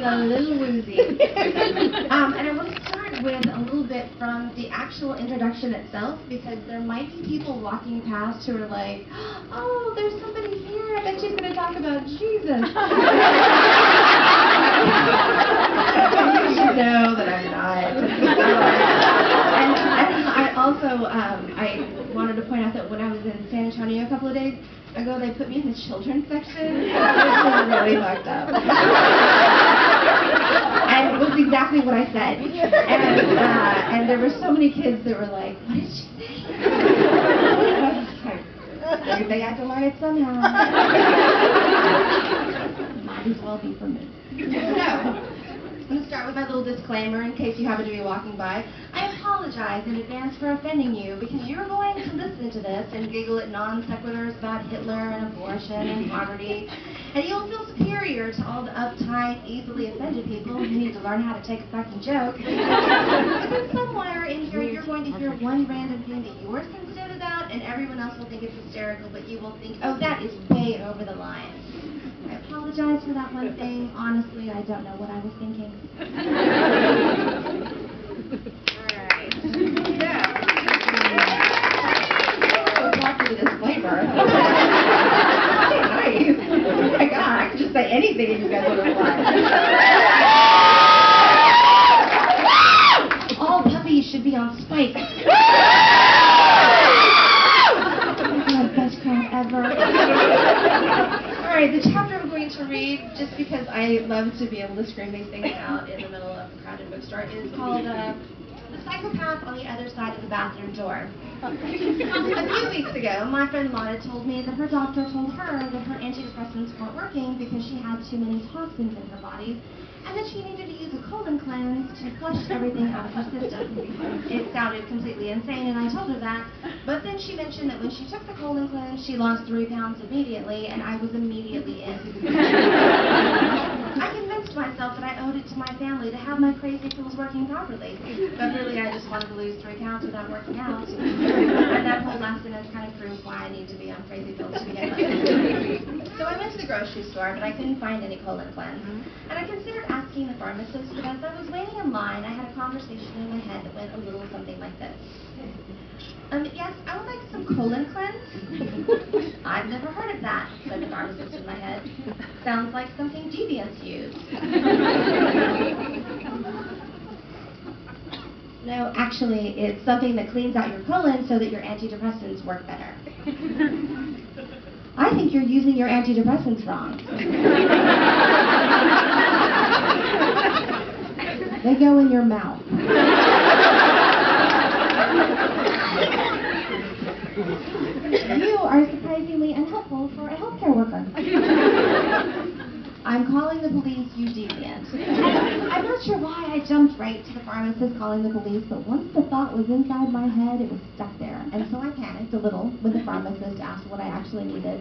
a little woozy. And I want to start with a little bit from the actual introduction itself, because there might be people walking past who are like, oh, there's somebody here, I bet she's going to talk about Jesus. You should know that I'm not. And I also, I wanted to point out that when I was in San Antonio a couple of days ago, they put me in the children's section, which was really fucked up. And it was exactly what I said. And there were so many kids that were like, what did she say? They had to learn it somehow. Might as well be for me. So, I'm going to start with my little disclaimer in case you happen to be walking by. I apologize in advance for offending you, because you're going to listen to this and giggle at non sequiturs about Hitler and abortion and poverty, and you'll feel superior to all the uptight, easily offended people who need to learn how to take a fucking joke. But then somewhere in here you're going to hear one random thing that you're sensitive about, and everyone else will think it's hysterical, but you will think, oh, that is way over the line. I apologize for that one thing. Honestly, I don't know what I was thinking. Alright. Yeah. So, talk to the disclaimer. Nice. Oh my god, I could just say anything and you guys would reply. All puppies should be on spikes. That's my best crap ever. Alright, the chapter I'm going to read, just because I love to be able to scream these things out in the middle of a crowded bookstore, is called The Psychopath on the Other Side of the Bathroom Door. A few weeks ago, my friend Lana told me that her doctor told her that her antidepressants weren't working because she had too many toxins in her body, and that she needed to use a colon cleanse to flush everything out of her system. It sounded completely insane, and I told her that, but then she mentioned that when she took the colon cleanse, she lost 3 pounds immediately, and I was immediately in. I convinced myself that I owed it to my family to have my crazy pills working properly, but really I just wanted to lose 3 pounds without working out. And that whole last sentence kind of proves why I need to be on crazy pills to begin with. So I went to the grocery store, but I couldn't find any colon cleanse. And I considered asking the pharmacist, but as I was waiting in line, I had a conversation in my head that went a little something like this. Yes, I would like some colon cleanse. I've never heard of that, said the pharmacist in my head. Sounds like something deviants use. No, actually, it's something that cleans out your colon so that your antidepressants work better. I think you're using your antidepressants wrong. They go in your mouth. You are surprisingly unhelpful for a healthcare worker. I'm calling the police, you deviant. I'm not sure why I jumped right to the pharmacist calling the police, but once the thought was inside my head, it was stuck there. And so I panicked a little when the pharmacist asked what I actually needed.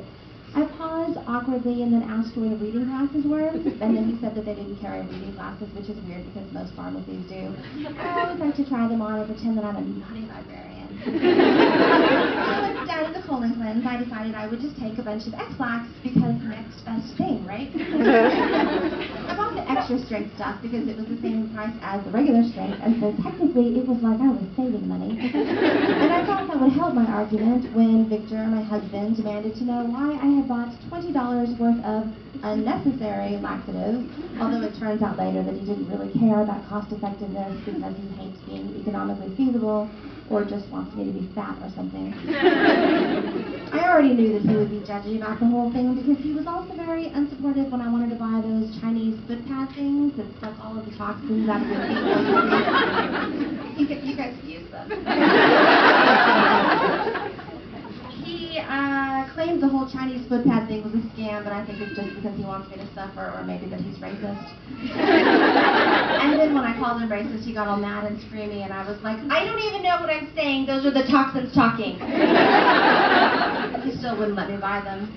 I paused awkwardly and then asked where the reading glasses were, and then he said that they didn't carry reading glasses, which is weird because most pharmacies do. I always like to try them on and pretend that I'm a naughty librarian. So instead of the colon cleanse, I decided I would just take a bunch of X-Lax because next best thing, right? I bought the extra strength stuff because it was the same price as the regular strength, and so technically it was like I was saving money. And I thought that would help my argument when Victor, my husband, demanded to know why I had bought $20 worth of unnecessary laxatives, although it turns out later that he didn't really care about cost effectiveness because he hates being economically feasible or just wants me to be fat or something. I already knew that he would be judgy about the whole thing because he was also very unsupportive when I wanted to buy those Chinese foot pad things that suck all of the toxins out of your feet. You guys use them. He claims the whole Chinese foot pad thing was a scam, but I think it's just because he wants me to suffer, or maybe that he's racist. And then when I called him racist, he got all mad and screamy, and I was like, I don't even know what I'm saying. Those are the toxins talking. He still wouldn't let me buy them.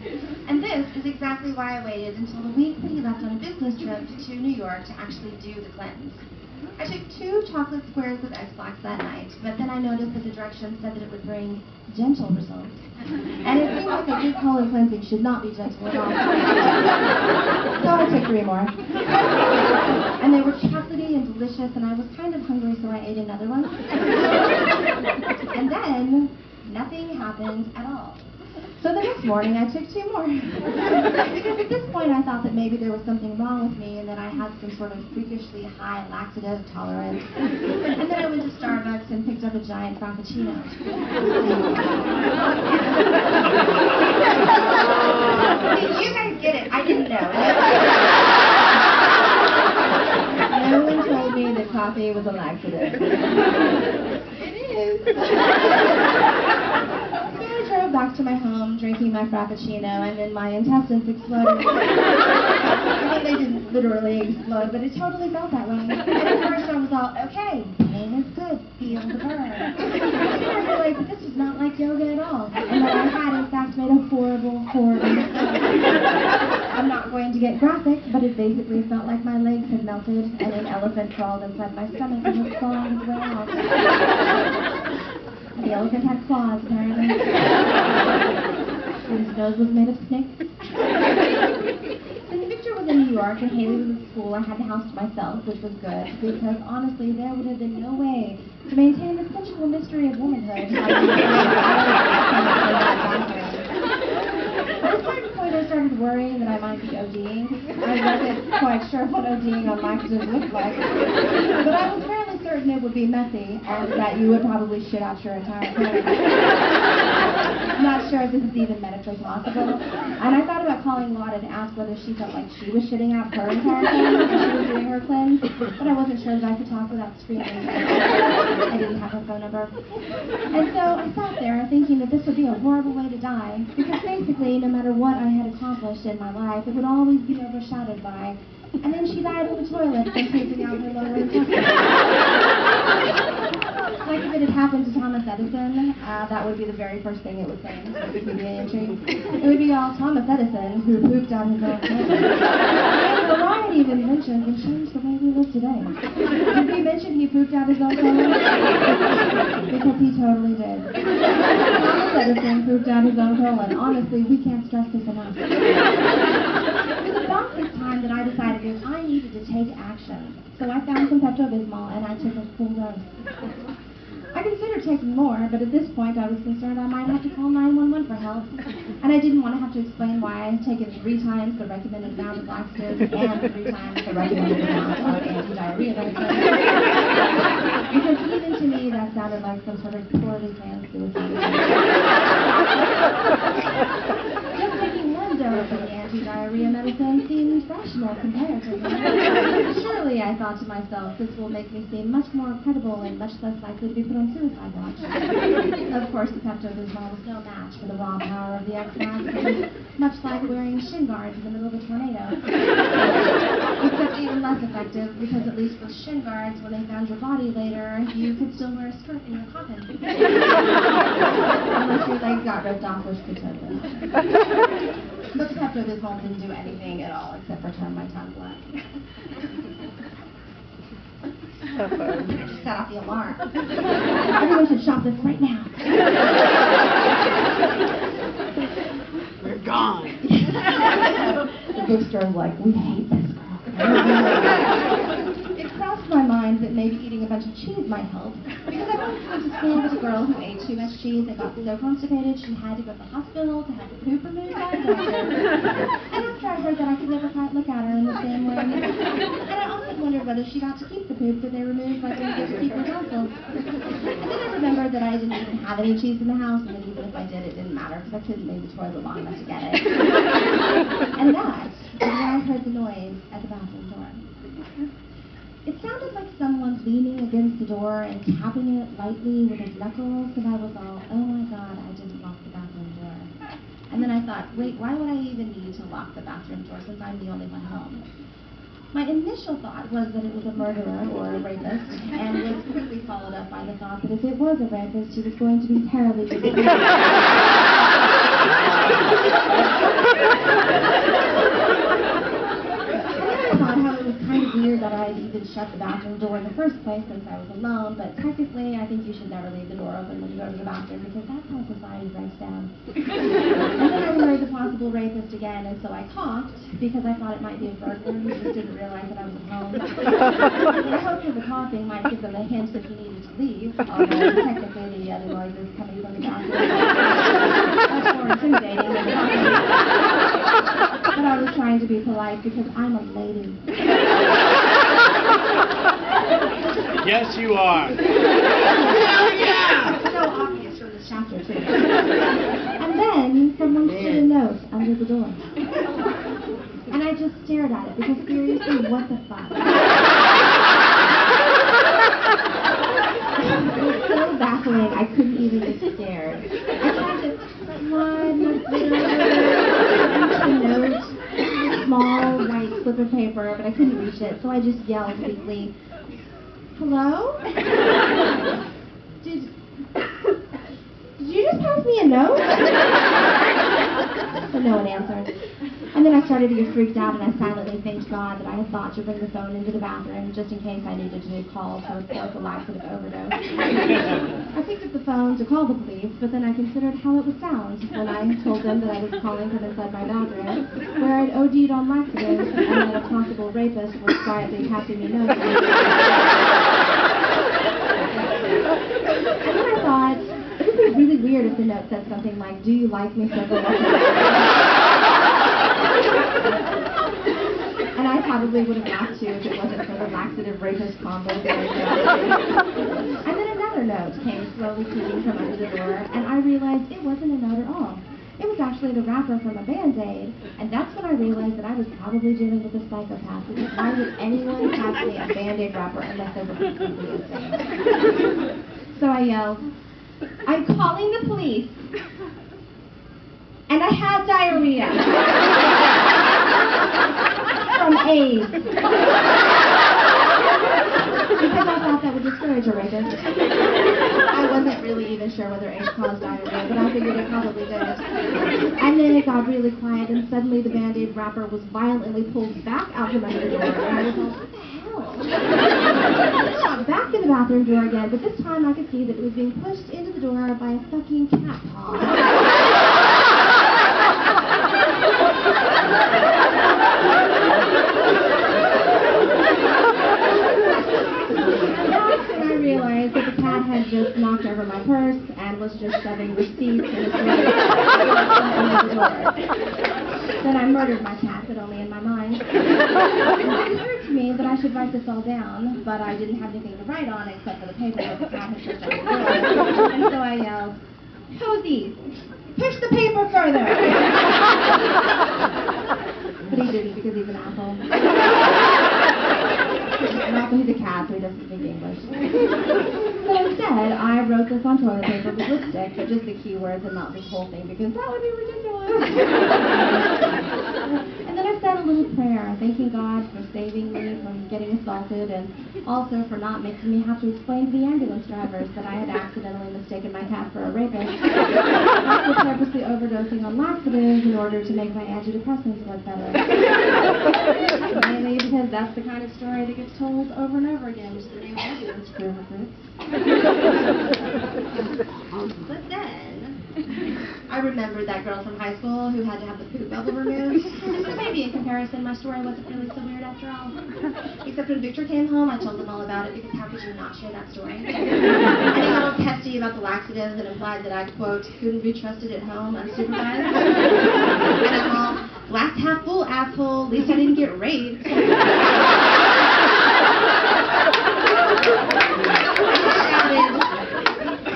And this is exactly why I waited until the week that he left on a business business trip to New York to actually do the cleanse. I took 2 chocolate squares of X-Lax that night, but then I noticed that the directions said that it would bring gentle results. And it seemed like a good colon cleansing should not be gentle at all. So I took 3 more. And they were chocolatey and delicious, and I was kind of hungry, so I ate another one. And then, nothing happened at all. So the next morning, I took 2 more. Because at this point, I thought that maybe there was something wrong with me and that I had some sort of freakishly high laxative tolerance. And then I went to Starbucks and picked up a giant frappuccino. You guys get it. I didn't know. No one told me that coffee was a laxative. It is. I drove back to my home, drinking my frappuccino, and then my intestines exploded. I mean, they didn't literally explode, but it totally felt that way. And at first I was all, okay, pain is good, feel the burn. And then I realized that this was not like yoga at all, and that I had in fact made a horrible mistake. I'm not going to get graphic, but it basically felt like my legs had melted, and an elephant crawled inside my stomach and was clawing his way out. The elephant had claws, apparently. His nose was made of snakes. Since Victor was in New York and Haley was at school, I had the house to myself, which was good, because honestly, there would have been no way to maintain the sensual mystery of womanhood. At a certain point, I started worrying that I might be ODing. I wasn't quite sure what ODing on laxatives looked like, but I was fairly certain it would be messy and that you would probably shit out your entire brain. I'm not sure if this is even medically possible, and I thought about calling Lotta to ask whether she felt like she was shitting out her entire brain when she was doing her cleanse, but I wasn't sure that I could talk without screaming. I didn't have her phone number. And so I sat there thinking that this would be a horrible way to die, because basically, no matter what I had accomplished in my life, it would always be overshadowed by, and then she died in the toilet from pooping out her lower intestine. Like if it had happened to Thomas Edison, that would be the very first thing it would say in the Wikipedia entry. It would be all Thomas Edison who pooped out his own toilet. A variety of inventions and changed the way we live today. Did we mention he pooped out his own toilet? Because he totally did. Thomas Edison pooped out his own colon. Honestly, we can't stress this enough. It was about this time that I decided that I needed to take action. So I found some Pepto-Bismol and I took a full dose. I considered taking more, but at this point I was concerned I might have to call 911 for help. And I didn't want to have to explain why I had taken 3 times the recommended amount of laxatives and 3 times the recommended amount of anti-diarrhea medicine. Because even to me that sounded like some sort of poorly planned suicide. Just taking 1 dose of the anti-diarrhea medicine seemed rational comparatively. Surely, I thought to myself, this will make me seem much more credible and much less likely to be put on suicide watch. Of course, the Pepto-Bismol was no match for the raw power of the X-Lax. It was much like wearing shin guards in the middle of a tornado. Except even less effective, because at least with shin guards, when they found your body later, you could still wear a skirt in your coffin. Unless your legs got ripped off, which could totally happen. But the Pepto-Bismol didn't do anything at all except for turn my tongue black. I just set off the alarm. Everyone should shop this right now. We're gone. The bookstore is like, we hate this girl. It crossed my mind that maybe eating a bunch of cheese might help, because I once went to school with a girl who ate too much cheese and got so constipated she had to go to the hospital to have the poop removed by a doctor. And after I heard that, I could never quite look at her in the same way. And I often wondered whether she got to keep the poop that they removed like they did to keep her tonsils. And then I remembered that I didn't even have any cheese in the house, and that even if I did, it didn't matter because I couldn't leave the toilet long enough to get it. And that is when I heard the noise at the bathroom door. It sounded like someone leaning against the door and tapping it lightly with his knuckles, and I was all, oh my god, I didn't lock the bathroom door. And then I thought, wait, why would I even need to lock the bathroom door since I'm the only one home? My initial thought was that it was a murderer or a rapist, and was quickly followed up by the thought that if it was a rapist, he was going to be terribly disappointed. I weird that I even shut the bathroom door in the first place since I was alone, but technically I think you should never leave the door open when you go to the bathroom because that's how society breaks down. And then I worried the possible rapist again, and so I coughed because I thought it might be a burglar who just didn't realize that I was at home. And I hoped that the coughing might give them a hint that he needed to leave, although technically the other noise is coming from the bathroom. Much more intimidating than the coughing. But I was trying to be polite because I'm a lady. Yes, you are. It's so obvious from this chapter, too. And then someone put a note under the door. And I just stared at it because seriously, what the fuck? It was so baffling, I couldn't even get scared. I tried to one, a note, small white slip of paper, but I couldn't reach it, so I just yelled weakly, "Hello? Did you just pass me a note?" But no one answered. And then I started to get freaked out, and I silently thanked God that I had thought to bring the phone into the bathroom just in case I needed to call to report the laxative overdose. I picked up the phone to call the police, but then I considered how it would sound when I told them that I was calling from inside my bathroom, where I'd OD'd on laxatives, and that a possible rapist was quietly passing me notes. And then I thought, it would be really weird if the note said something like, "Do you like me so much?" And I probably would have laughed too if it wasn't for the laxative rapist combo. And then another note came slowly peeking from under the door, and I realized it wasn't a note at all. It was actually the wrapper from a Band-Aid, and that's when I realized that I was probably dealing with a psychopath, because why would anyone pass me a Band-Aid wrapper unless they were completely insane? So I yelled, "I'm calling the police, and I had diarrhea from AIDS." Because I thought that would discourage a rapist. I wasn't really even sure whether AIDS caused diarrhea, but I figured it probably did. And then it got really quiet, and suddenly the Band-Aid wrapper was violently pulled back out from under the door, and I was like, what the hell? I shot back in the bathroom door again, but this time I could see that it was being pushed into the door by a fucking cat paw. I realized that the cat had just knocked over my purse and was just shoving receipts in its face under the door. Then I murdered my cat, but only in my mind. It occurred to me that I should write this all down, but I didn't have anything to write on except for the paper that the cat had pushed out the door. And so I yelled, "Posey, push the paper further!" But he didn't because he's an asshole. Not that he's a cat, so he doesn't speak English. So instead, I wrote this on toilet paper with lipstick, but just the keywords and not this whole thing, because that would be ridiculous. And then I said a little prayer, thanking God for saving me from getting assaulted, and also for not making me have to explain to the ambulance drivers that I had accidentally mistaken my cat for a rapist, after purposely overdosing on laxatives in order to make my antidepressants work better. Mainly because that's the kind of story that gets told over and over again to the new ambulance crew recruits. But then, I remembered that girl from high school who had to have the poop bubble removed. So maybe in comparison, my story wasn't really so weird after all. Except when Victor came home, I told them all about it because how could you not share that story? And he got all testy about the laxatives and implied that I, quote, couldn't be trusted at home unsupervised. And I'm all, glass half full, asshole, at least I didn't get raped.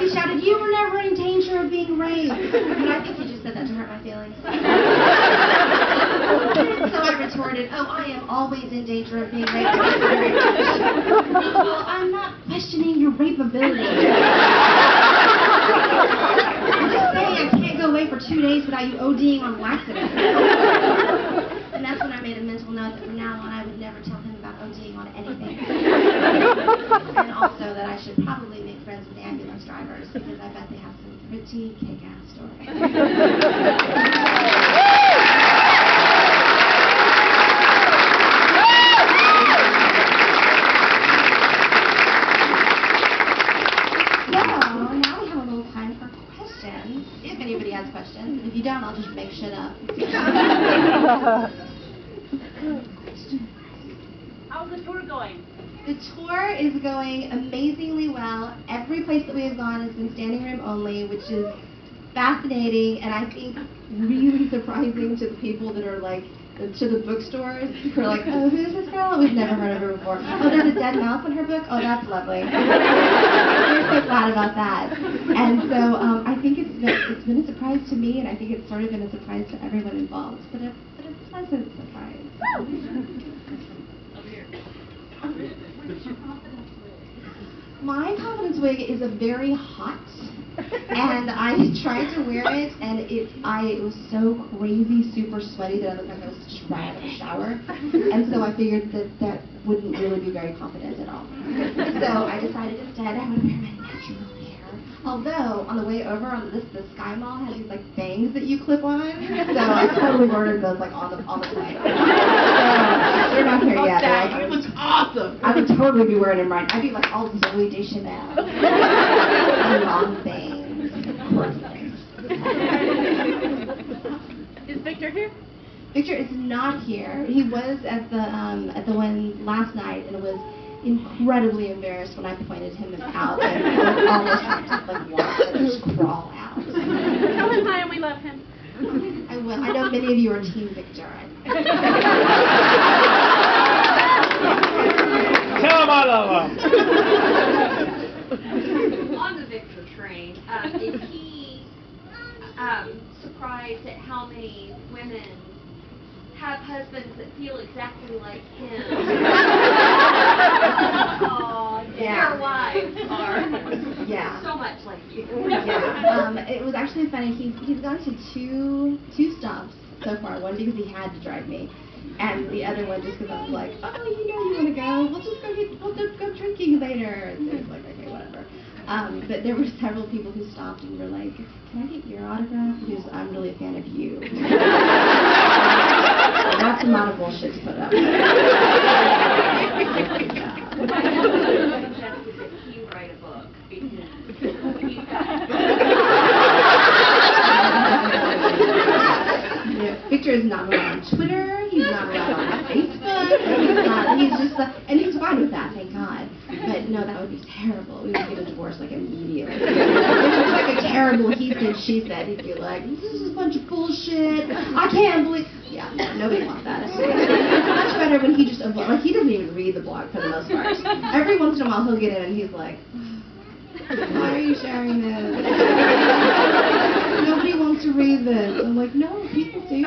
He shouted, "You were never in danger of being raped." But I think he just said that to hurt my feelings. So I retorted, "Oh, I am always in danger of being raped." Well, I'm not questioning your rapeability. I'm just saying I can't go away for 2 days without you ODing on laxatives. And that's when I made a mental note that from now on I would never tell him about ODing on anything. And also that I should probably make friends with ambulance drivers because I bet they have some pretty kick-ass stories. How's the tour going? The tour is going amazingly well. Every place that we have gone has been standing room only, which is fascinating and I think really surprising to the people that are like, to the bookstores who are like, oh, who's this girl? We've never heard of her before. Oh, there's a dead mouse in her book? Oh, that's lovely. We're so glad about that. And so I think it's been a surprise to me, and I think it's sort of been a surprise to everyone involved, but a pleasant surprise. My confidence wig is a very hot, and I tried to wear it, and it was so crazy, super sweaty that I looked like I was just right out of the shower, and so I figured that wouldn't really be very confident at all. So I decided instead I would wear my natural hair. Although on the way over on the Sky Mall has these like bangs that you clip on, so I totally ordered those like on the plane. So they're not here yet. That, it looks awesome. I would totally be wearing them right. I'd be like all Zoe Deschanel. Long bangs, corsets. Is Victor here? Victor is not here. He was at the one last night and was incredibly embarrassed when I pointed him out and he was almost trying to like walk and just crawl out. Tell him hi and we love him. I will. I know many of you are Team Victor. Tell him I love him. On the Victor train, is he surprised at how many women have husbands that feel exactly like him? Yeah. Their wives are Yeah. so much like you. Yeah. It was actually funny. He's gone to two stops so far. One because he had to drive me, and the other one just because I was like, oh, you know, you want to go? We'll just go drinking later. And so it's like, okay, whatever. But there were several people who stopped and were like, can I get your autograph? Because I'm really a fan of you. That's a lot of bullshit to put up. He write a book because he's got. Victor is not allowed on Twitter. He's not allowed on Facebook. He's just and he's fine with that, thank God. But no, that would be terrible. We would get a divorce like immediately. If it was like a terrible he said, she said, he'd be like, this is a bunch of bullshit. I can't believe. Yeah, no, nobody wants that. It's much better when he just like he doesn't even read the blog for the most part. Every once in a while he'll get in and he's like, why are you sharing this? Nobody wants to read this. I'm like, no, people do.